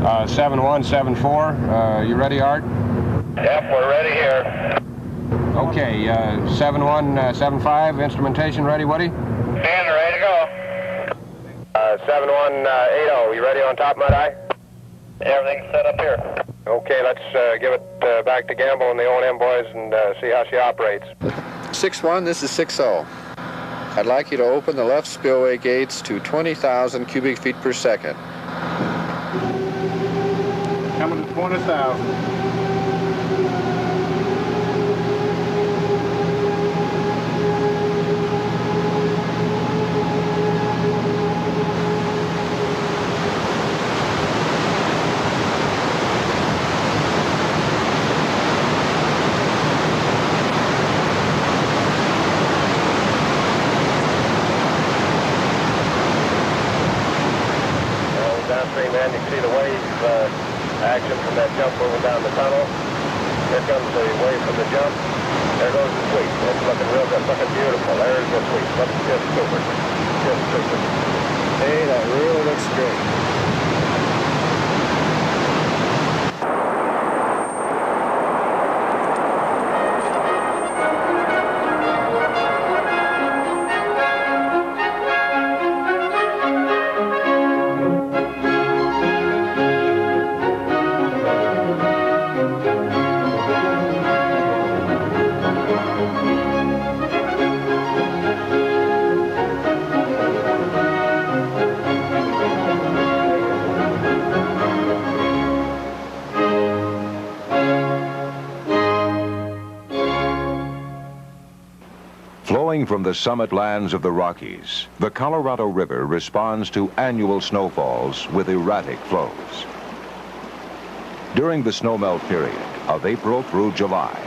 7174. You ready, Art? Yep, we're ready here. Okay, 7175, instrumentation ready, Woody? And ready to go. 7180, you ready on top, Mud-Eye? Everything's set up here. Okay, let's give it back to Gamble and the O&M boys and see how she operates. 6-1, this is 6-0. I'd like you to open the left spillway gates to 20,000 cubic feet per second. Coming to 20,000. Downstream end, you can see the wave action from that jump moving down the tunnel. Here comes the wave from the jump. There goes the sweep. It's looking real good, looking beautiful. There's the sweep. Looks just super. Just super. Hey, that really looks great. Flowing from the summit lands of the Rockies, the Colorado River responds to annual snowfalls with erratic flows. During the snowmelt period of April through July,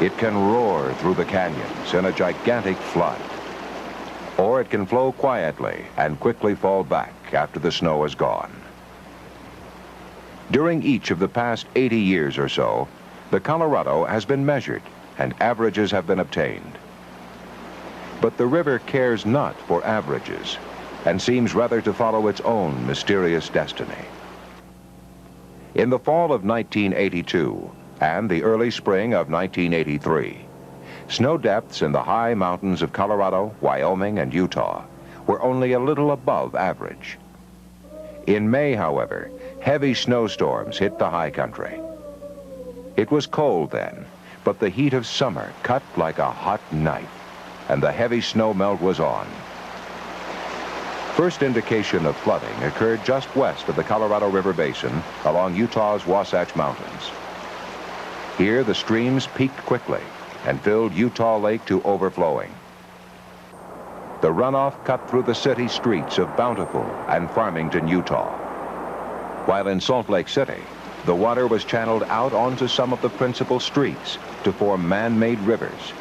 it can roar through the canyons in a gigantic flood. Or it can flow quietly and quickly fall back after the snow is gone. During each of the past 80 years or so, the Colorado has been measured and averages have been obtained. But the river cares not for averages and seems rather to follow its own mysterious destiny. In the fall of 1982 and the early spring of 1983, snow depths in the high mountains of Colorado, Wyoming, and Utah were only a little above average. In May, however, heavy snowstorms hit the high country. It was cold then, but the heat of summer cut like a hot knife, and the heavy snow melt was on. First indication of flooding occurred just west of the Colorado River Basin along Utah's Wasatch Mountains. Here, the streams peaked quickly and filled Utah Lake to overflowing. The runoff cut through the city streets of Bountiful and Farmington, Utah. While in Salt Lake City, the water was channeled out onto some of the principal streets to form man-made rivers,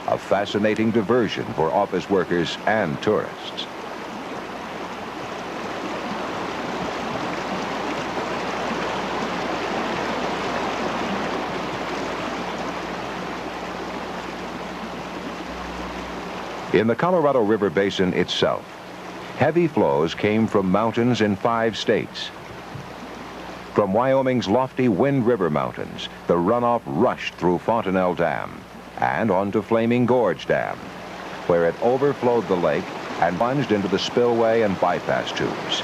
a fascinating diversion for office workers and tourists. In the Colorado River Basin itself, heavy flows came from mountains in 5 states. From Wyoming's lofty Wind River Mountains, the runoff rushed through Fontenelle Dam and onto Flaming Gorge Dam, where it overflowed the lake and plunged into the spillway and bypass tubes.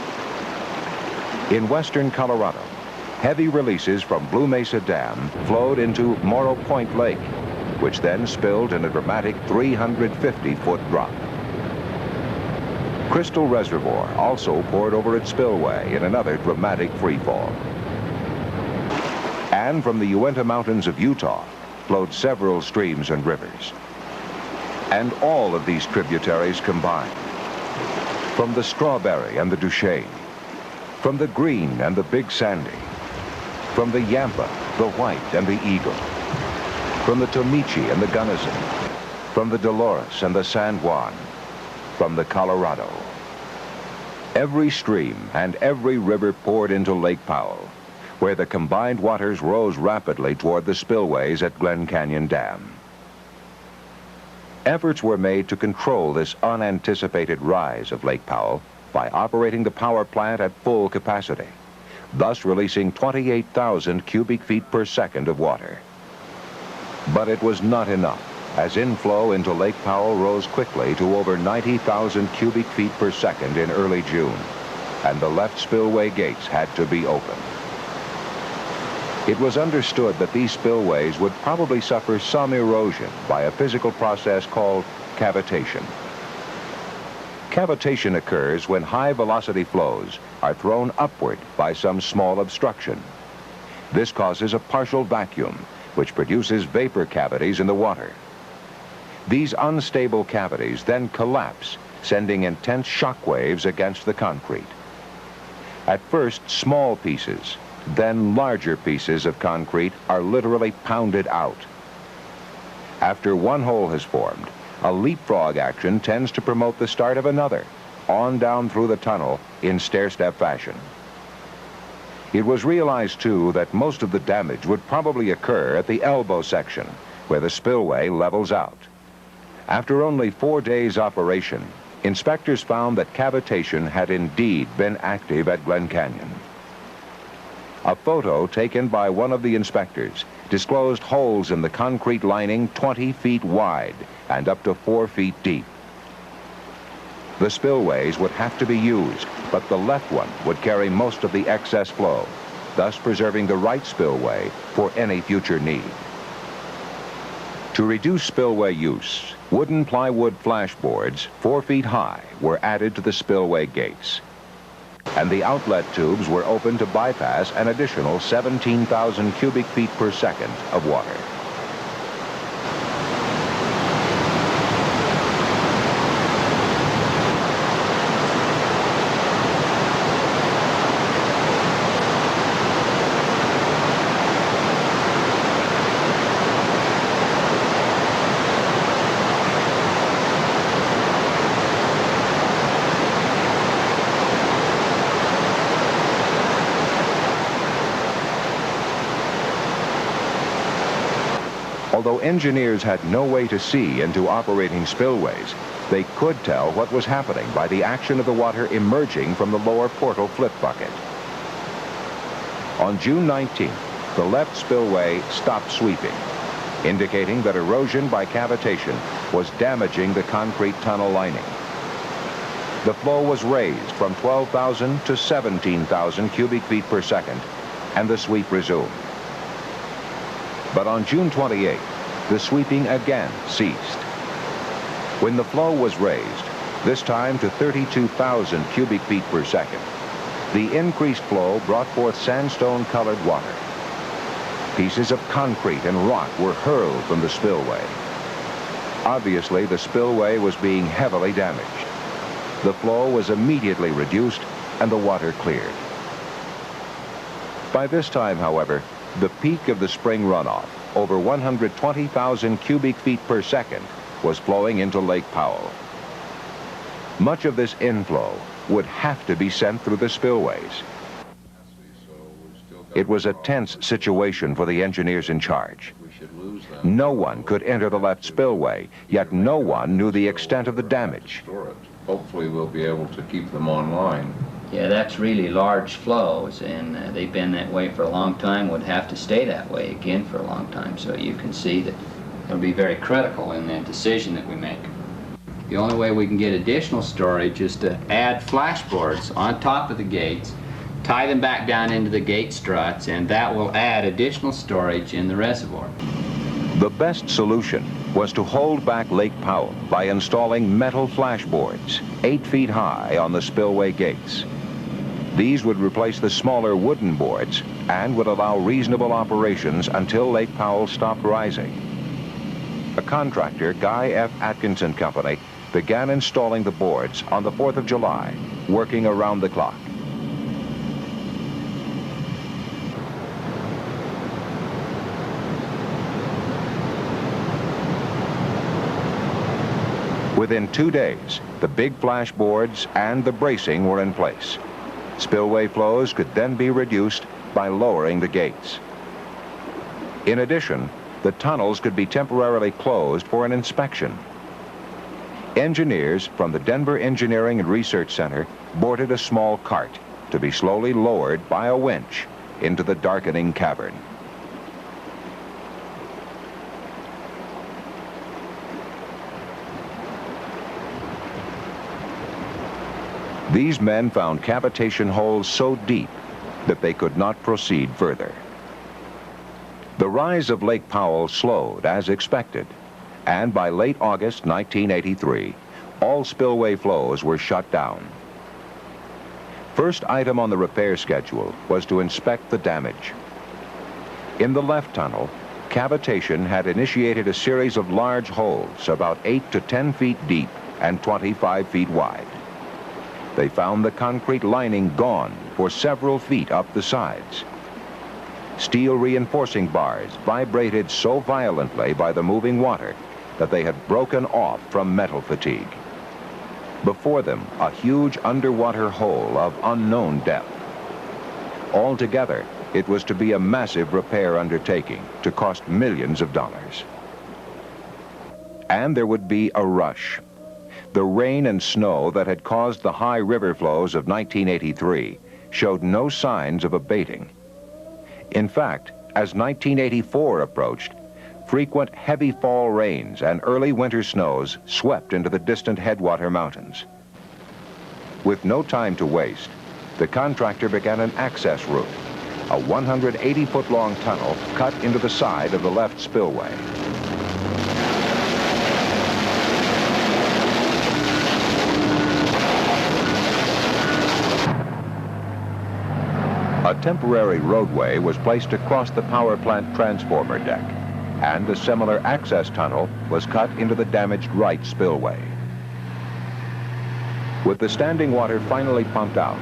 In western Colorado, heavy releases from Blue Mesa Dam flowed into Morrow Point Lake, which then spilled in a dramatic 350-foot drop. Crystal Reservoir also poured over its spillway in another dramatic freefall. And from the Uinta Mountains of Utah flowed several streams and rivers. And all of these tributaries combined. From the Strawberry and the Duchesne, from the Green and the Big Sandy, from the Yampa, the White and the Eagle, from the Tomichi and the Gunnison, from the Dolores and the San Juan, from the Colorado. Every stream and every river poured into Lake Powell, where the combined waters rose rapidly toward the spillways at Glen Canyon Dam. Efforts were made to control this unanticipated rise of Lake Powell by operating the power plant at full capacity. thus releasing 28,000 cubic feet per second of water. But it was not enough, as inflow into Lake Powell rose quickly to over 90,000 cubic feet per second in early June, and the left spillway gates had to be opened. It was understood that these spillways would probably suffer some erosion by a physical process called cavitation. Cavitation occurs when high-velocity flows are thrown upward by some small obstruction. This causes a partial vacuum, which produces vapor cavities in the water. These unstable cavities then collapse, sending intense shock waves against the concrete. At first, small pieces, then larger pieces of concrete are literally pounded out. After one hole has formed, a leapfrog action tends to promote the start of another, on down through the tunnel in stair-step fashion. It was realized, too, that most of the damage would probably occur at the elbow section, where the spillway levels out. After only 4 days' operation, inspectors found that cavitation had indeed been active at Glen Canyon. A photo taken by one of the inspectors disclosed holes in the concrete lining 20 feet wide and up to 4 feet deep. The spillways would have to be used, but the left one would carry most of the excess flow, thus preserving the right spillway for any future need. To reduce spillway use, wooden plywood flashboards 4 feet high were added to the spillway gates, and the outlet tubes were opened to bypass an additional 17,000 cubic feet per second of water. Although engineers had no way to see into operating spillways, they could tell what was happening by the action of the water emerging from the lower portal flip bucket. On June 19th, the left spillway stopped sweeping, indicating that erosion by cavitation was damaging the concrete tunnel lining. The flow was raised from 12,000 to 17,000 cubic feet per second, and the sweep resumed. But on June 28th, the sweeping again ceased. When the flow was raised, this time to 32,000 cubic feet per second, the increased flow brought forth sandstone-colored water. Pieces of concrete and rock were hurled from the spillway. Obviously, the spillway was being heavily damaged. The flow was immediately reduced and the water cleared. By this time, however, the peak of the spring runoff, over 120,000 cubic feet per second, was flowing into Lake Powell. Much of this inflow would have to be sent through the spillways. It was a tense situation for the engineers in charge. No one could enter the left spillway, yet no one knew the extent of the damage. Hopefully we'll be able to keep them online. Yeah, that's really large flows, and they've been that way for a long time, would have to stay that way again for a long time. So you can see that it'll be very critical in the decision that we make. The only way we can get additional storage is to add flashboards on top of the gates, tie them back down into the gate struts, and that will add additional storage in the reservoir. The best solution was to hold back Lake Powell by installing metal flashboards 8 feet high on the spillway gates. These would replace the smaller wooden boards and would allow reasonable operations until Lake Powell stopped rising. A contractor, Guy F. Atkinson Company, began installing the boards on the 4th of July, working around the clock. Within 2 days, the big flashboards and the bracing were in place. Spillway flows could then be reduced by lowering the gates. In addition, the tunnels could be temporarily closed for an inspection. Engineers from the Denver Engineering and Research Center boarded a small cart to be slowly lowered by a winch into the darkening cavern. These men found cavitation holes so deep that they could not proceed further. The rise of Lake Powell slowed as expected, and by late August 1983, all spillway flows were shut down. First item on the repair schedule was to inspect the damage. In the left tunnel, cavitation had initiated a series of large holes about 8 to 10 feet deep and 25 feet wide. They found the concrete lining gone for several feet up the sides. Steel reinforcing bars vibrated so violently by the moving water that they had broken off from metal fatigue. Before them, a huge underwater hole of unknown depth. Altogether, it was to be a massive repair undertaking to cost millions of dollars. And there would be a rush. The rain and snow that had caused the high river flows of 1983 showed no signs of abating. In fact, as 1984 approached, frequent heavy fall rains and early winter snows swept into the distant headwater mountains. With no time to waste, the contractor began an access route, a 180-foot-long tunnel cut into the side of the left spillway. A temporary roadway was placed across the power plant transformer deck, and a similar access tunnel was cut into the damaged right spillway. With the standing water finally pumped out,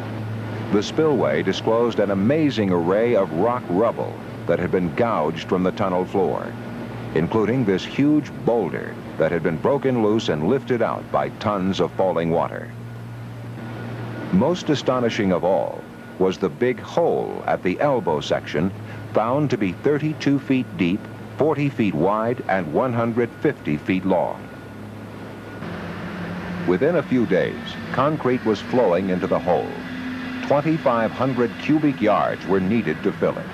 the spillway disclosed an amazing array of rock rubble that had been gouged from the tunnel floor, including this huge boulder that had been broken loose and lifted out by tons of falling water. Most astonishing of all was the big hole at the elbow section, found to be 32 feet deep, 40 feet wide, and 150 feet long. Within a few days, concrete was flowing into the hole. 2,500 cubic yards were needed to fill it.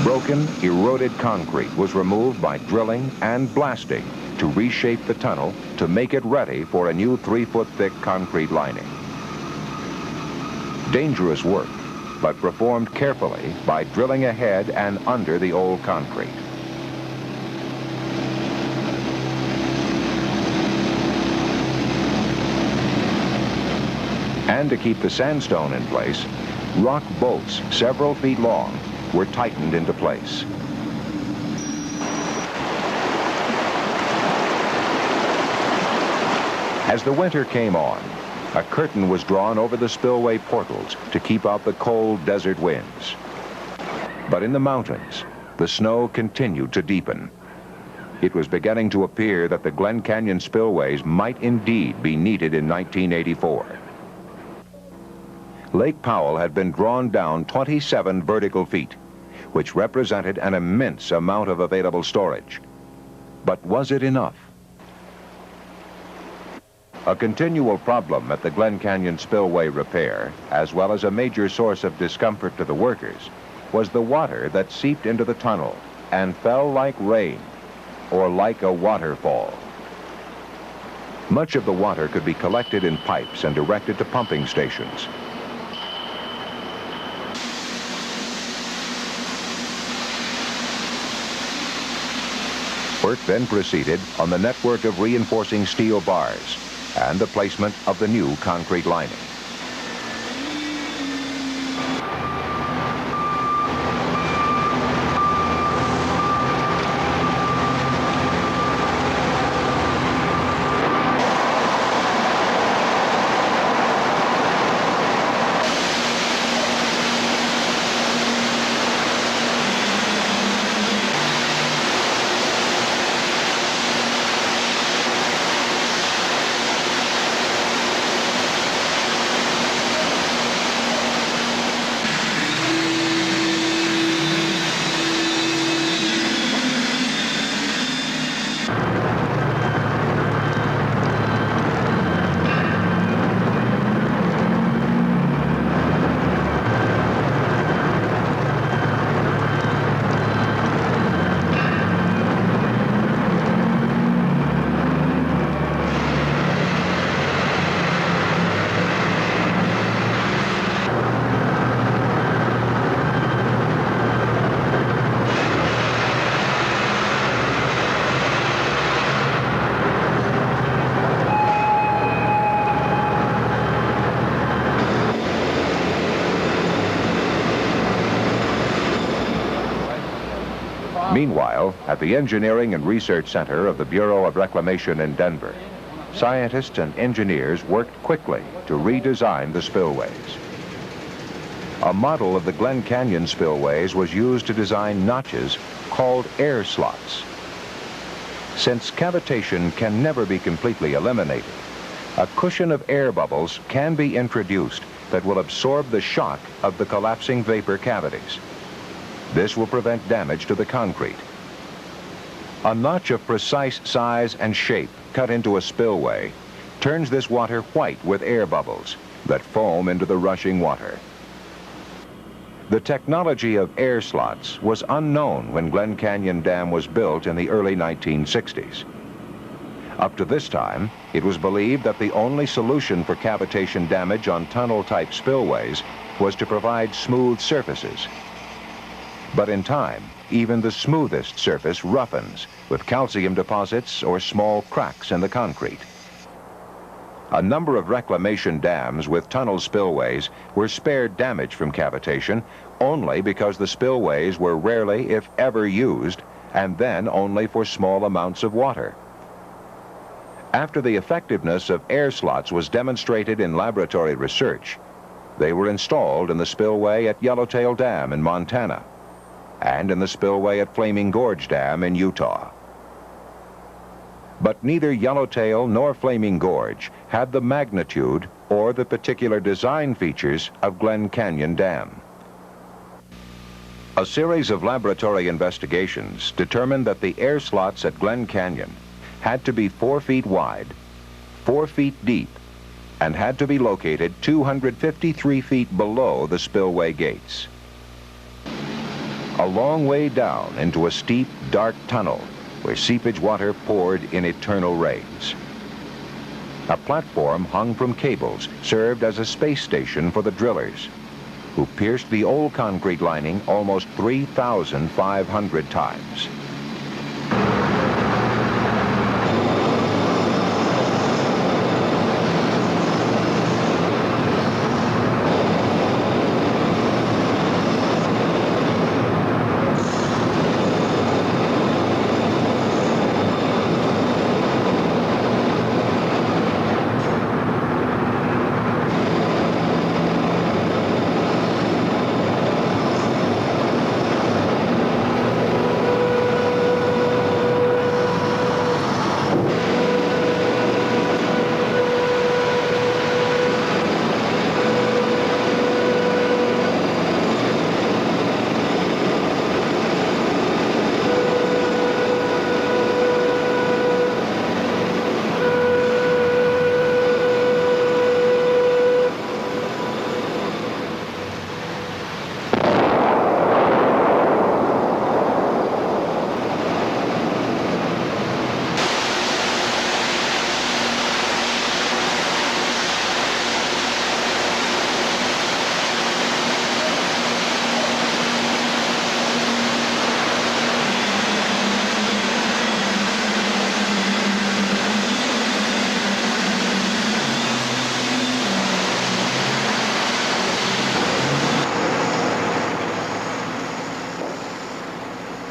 Broken, eroded concrete was removed by drilling and blasting to reshape the tunnel to make it ready for a new 3-foot-thick concrete lining. Dangerous work, but performed carefully by drilling ahead and under the old concrete. And to keep the sandstone in place, rock bolts several feet long were tightened into place. As the winter came on, a curtain was drawn over the spillway portals to keep out the cold desert winds. But in the mountains, the snow continued to deepen. It was beginning to appear that the Glen Canyon spillways might indeed be needed in 1984. Lake Powell had been drawn down 27 vertical feet, which represented an immense amount of available storage. But was it enough? A continual problem at the Glen Canyon spillway repair, as well as a major source of discomfort to the workers, was the water that seeped into the tunnel and fell like rain, or like a waterfall. Much of the water could be collected in pipes and directed to pumping stations. Work then proceeded on the network of reinforcing steel bars and the placement of the new concrete lining. Meanwhile, at the Engineering and Research Center of the Bureau of Reclamation in Denver, scientists and engineers worked quickly to redesign the spillways. A model of the Glen Canyon spillways was used to design notches called air slots. Since cavitation can never be completely eliminated, a cushion of air bubbles can be introduced that will absorb the shock of the collapsing vapor cavities. This will prevent damage to the concrete. A notch of precise size and shape cut into a spillway turns this water white with air bubbles that foam into the rushing water. The technology of air slots was unknown when Glen Canyon Dam was built in the early 1960s. Up to this time, it was believed that the only solution for cavitation damage on tunnel-type spillways was to provide smooth surfaces. But in time, even the smoothest surface roughens with calcium deposits or small cracks in the concrete. A number of reclamation dams with tunnel spillways were spared damage from cavitation only because the spillways were rarely, if ever, used, and then only for small amounts of water. After the effectiveness of air slots was demonstrated in laboratory research, they were installed in the spillway at Yellowtail Dam in Montana and in the spillway at Flaming Gorge Dam in Utah. But neither Yellowtail nor Flaming Gorge had the magnitude or the particular design features of Glen Canyon Dam. A series of laboratory investigations determined that the air slots at Glen Canyon had to be 4 feet wide, 4 feet deep, and had to be located 253 feet below the spillway gates. A long way down into a steep, dark tunnel where seepage water poured in eternal rains. A platform hung from cables served as a space station for the drillers, who pierced the old concrete lining almost 3,500 times.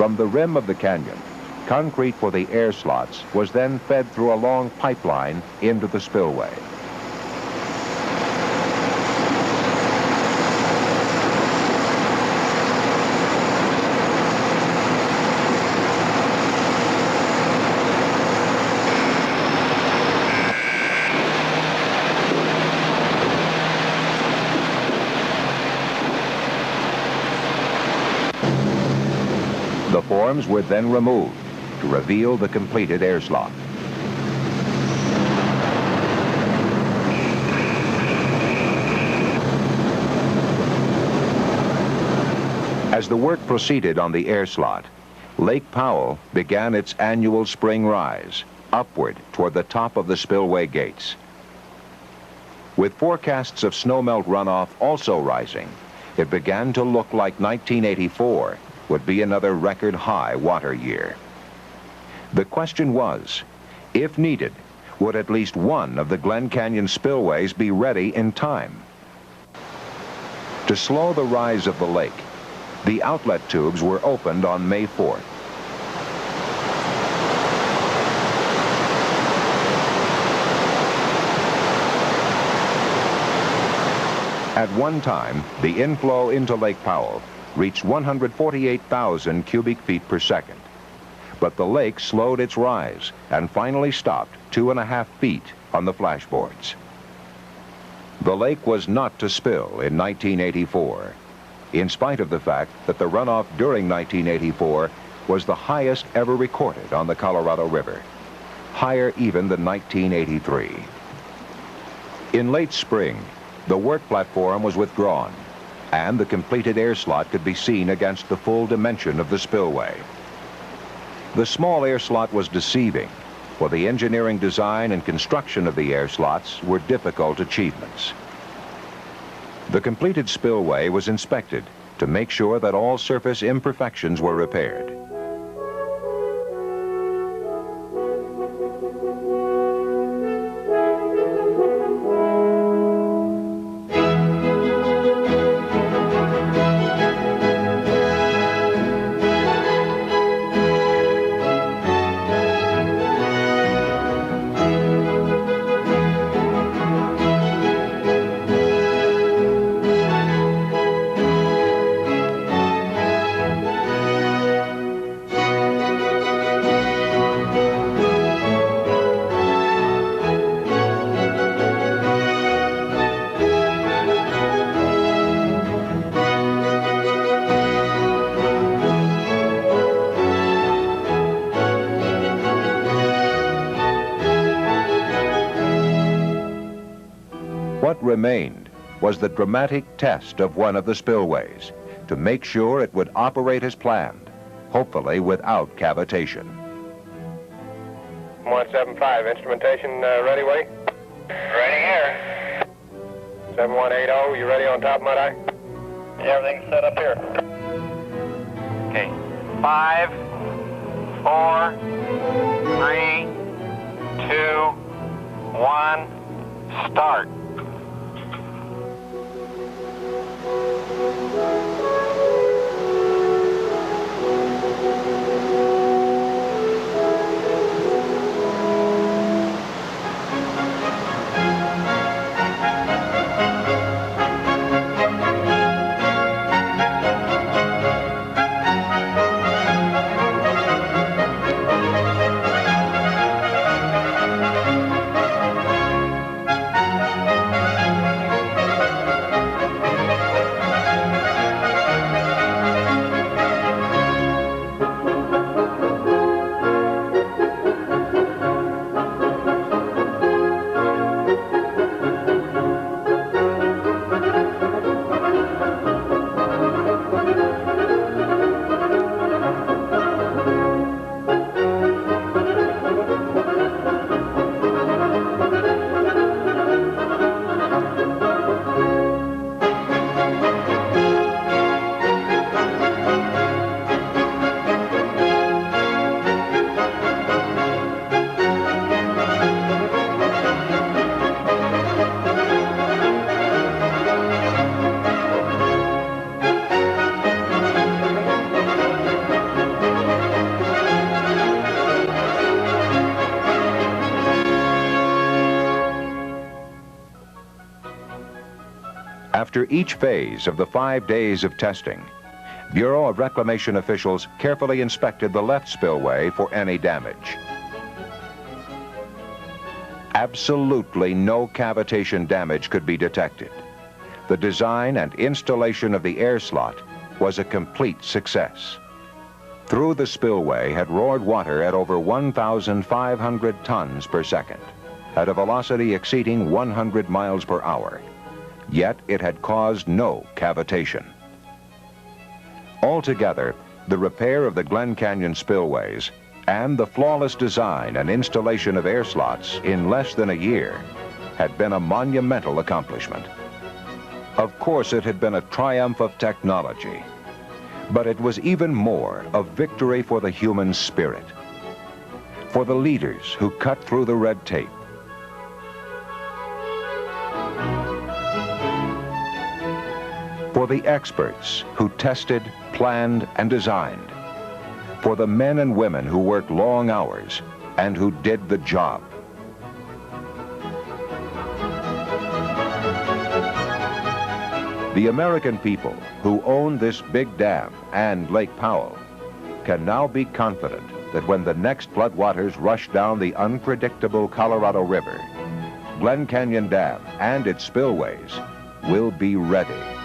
From the rim of the canyon, concrete for the air slots was then fed through a long pipeline into the spillway. The forms were then removed to reveal the completed air slot. As the work proceeded on the air slot, Lake Powell began its annual spring rise upward toward the top of the spillway gates. With forecasts of snowmelt runoff also rising, it began to look like 1984 would be another record high water year. The question was, if needed, would at least one of the Glen Canyon spillways be ready in time? To slow the rise of the lake, the outlet tubes were opened on May 4th At one time, the inflow into Lake Powell reached 148,000 cubic feet per second. But the lake slowed its rise and finally stopped 2.5 feet on the flashboards. The lake was not to spill in 1984, in spite of the fact that the runoff during 1984 was the highest ever recorded on the Colorado River, higher even than 1983. In late spring, the work platform was withdrawn, and the completed air slot could be seen against the full dimension of the spillway. The small air slot was deceiving, for the engineering design and construction of the air slots were difficult achievements. The completed spillway was inspected to make sure that all surface imperfections were repaired. What remained was the dramatic test of one of the spillways to make sure it would operate as planned, hopefully without cavitation. 175, instrumentation ready, Woody? Ready here. 7180, you ready on top, Mud-Eye? Everything's set up here. Okay, 5, 4, 3, 2, 1, start. After each phase of the 5 days of testing, Bureau of Reclamation officials carefully inspected the left spillway for any damage. Absolutely no cavitation damage could be detected. The design and installation of the air slot was a complete success. Through the spillway had roared water at over 1,500 tons per second, at a velocity exceeding 100 miles per hour. Yet it had caused no cavitation. Altogether, the repair of the Glen Canyon spillways and the flawless design and installation of air slots in less than a year had been a monumental accomplishment. Of course, it had been a triumph of technology, but it was even more a victory for the human spirit, for the leaders who cut through the red tape, for the experts who tested, planned, and designed, for the men and women who worked long hours and who did the job. The American people who own this big dam and Lake Powell can now be confident that when the next floodwaters rush down the unpredictable Colorado River, Glen Canyon Dam and its spillways will be ready.